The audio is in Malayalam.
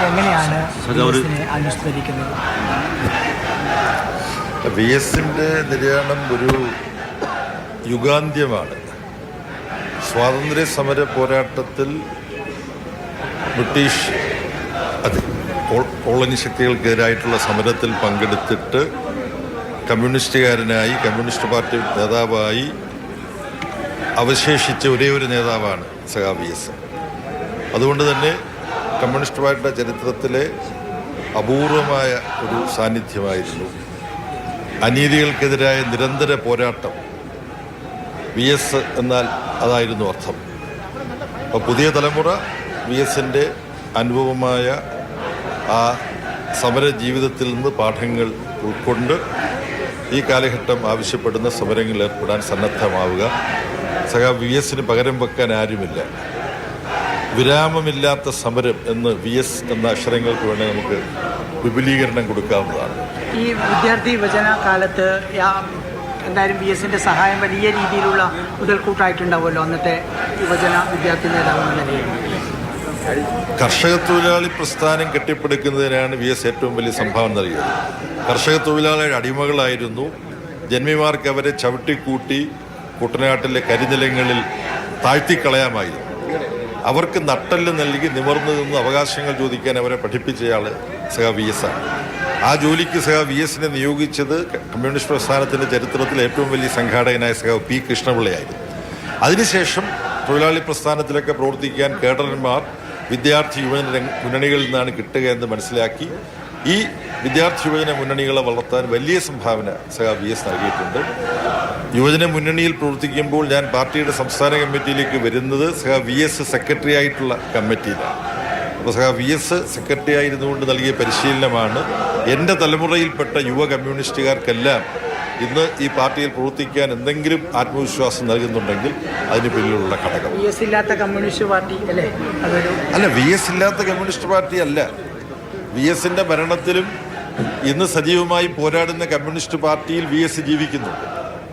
എങ്ങനെയാണ് അനുസ്മരിക്കുന്നത്? വി എസിൻ്റെ നിര്യാണം ഒരു യുഗാന്ത്യമാണ്. സ്വാതന്ത്ര്യ സമര പോരാട്ടത്തിൽ ബ്രിട്ടീഷ് കോളനി ശക്തികൾക്കെതിരായിട്ടുള്ള സമരത്തിൽ പങ്കെടുത്തിട്ട് കമ്മ്യൂണിസ്റ്റുകാരനായി കമ്മ്യൂണിസ്റ്റ് പാർട്ടി നേതാവായി അവശേഷിച്ച ഒരേ ഒരു നേതാവാണ് സഖാവ് വി എസ്. അതുകൊണ്ട് തന്നെ കമ്മ്യൂണിസ്റ്റ് പാർട്ടിയുടെ ചരിത്രത്തിലെ അപൂർവമായ ഒരു സാന്നിധ്യമായിരുന്നു. അനീതികൾക്കെതിരായ നിരന്തര പോരാട്ടം വി എസ് എന്നാൽ അതായിരുന്നു അർത്ഥം. അപ്പോൾ പുതിയ തലമുറ വി എസിൻ്റെ അനുഭവമായ ആ സമര ജീവിതത്തിൽ നിന്ന് പാഠങ്ങൾ ഉൾക്കൊണ്ട് ഈ കാലഘട്ടം ആവശ്യപ്പെടുന്ന സമരങ്ങളിൽ ഏർപ്പെടാൻ സന്നദ്ധമാവുക. സഖാവ് വി എസിന് പകരം വെക്കാൻ ആരുമില്ല. വിരാമമില്ലാത്ത സമരം എന്ന് വി എസ് എന്ന അക്ഷരങ്ങൾക്ക് വേണ്ടി നമുക്ക് വിപുലീകരണം കൊടുക്കാവുന്നതാണ്. ഈ വിദ്യാർത്ഥി വിഭജന കാലത്ത് എന്തായാലും വി എസിൻ്റെ സഹായം വലിയ രീതിയിലുള്ള മുതൽക്കൂട്ടായിട്ടുണ്ടാവുമല്ലോ അന്നത്തെ യുവജന വിദ്യാർത്ഥി നേതാവ്. കർഷക തൊഴിലാളി പ്രസ്ഥാനം കെട്ടിപ്പടുക്കുന്നതിനാണ് വി എസ് ഏറ്റവും വലിയ സംഭാവന നൽകിയത്. കർഷക തൊഴിലാളിയുടെ അടിമകളായിരുന്നു. ജന്മിമാർക്ക് അവരെ ചവിട്ടിക്കൂട്ടി കുട്ടനാട്ടിലെ കരിനിലങ്ങളിൽ താഴ്ത്തിക്കളയാമായിരുന്നു. അവർക്ക് നട്ടെല്ല് നൽകി നിവർന്നു നിന്ന് അവകാശങ്ങൾ ചോദിക്കാൻ അവരെ പഠിപ്പിച്ചയാൾ സഖാവ് വി എസ് ആണ്. ആ ജോലിക്ക് സഖാവ് വി എസിനെ നിയോഗിച്ചത് കമ്മ്യൂണിസ്റ്റ് പ്രസ്ഥാനത്തിൻ്റെ ചരിത്രത്തിലെ ഏറ്റവും വലിയ സംഘാടകനായ സഖാവ് പി കൃഷ്ണപിള്ളയായിരുന്നു. അതിനുശേഷം തൊഴിലാളി പ്രസ്ഥാനത്തിലൊക്കെ പ്രവർത്തിക്കാൻ കേഡർമാർ വിദ്യാർത്ഥി യുവജന മുന്നണികളിൽ നിന്നാണ് കിട്ടുക എന്ന് മനസ്സിലാക്കി ഈ വിദ്യാർത്ഥി യുവജന മുന്നണികളെ വളർത്താൻ വലിയ സംഭാവന സഖാവ് വി എസ് നൽകിയിട്ടുണ്ട്. യുവജന മുന്നണിയിൽ പ്രവർത്തിക്കുമ്പോൾ ഞാൻ പാർട്ടിയുടെ സംസ്ഥാന കമ്മിറ്റിയിലേക്ക് വരുന്നത് സഖാവ് വി എസ് സെക്രട്ടറി ആയിട്ടുള്ള കമ്മിറ്റിയിലാണ്. അപ്പോൾ സഖാവ് വി എസ് സെക്രട്ടറി ആയിരുന്നുകൊണ്ട് നൽകിയ പരിശീലനമാണ് എൻ്റെ തലമുറയിൽപ്പെട്ട യുവ കമ്മ്യൂണിസ്റ്റുകാർക്കെല്ലാം ഇന്ന് ഈ പാർട്ടിയിൽ പ്രവർത്തിക്കാൻ എന്തെങ്കിലും ആത്മവിശ്വാസം നൽകുന്നുണ്ടെങ്കിൽ അതിന് പിന്നിലുള്ള ഘടകം. വി എസ് ഇല്ലാത്ത കമ്മ്യൂണിസ്റ്റ് പാർട്ടി അല്ലേ? അല്ല, വി എസ് ഇല്ലാത്ത കമ്മ്യൂണിസ്റ്റ് പാർട്ടി അല്ല. വി എസിൻ്റെ ഭരണത്തിലും ഇന്ന് സജീവമായി പോരാടുന്ന കമ്മ്യൂണിസ്റ്റ് പാർട്ടിയിൽ വി എസ് ജീവിക്കുന്നുണ്ട്.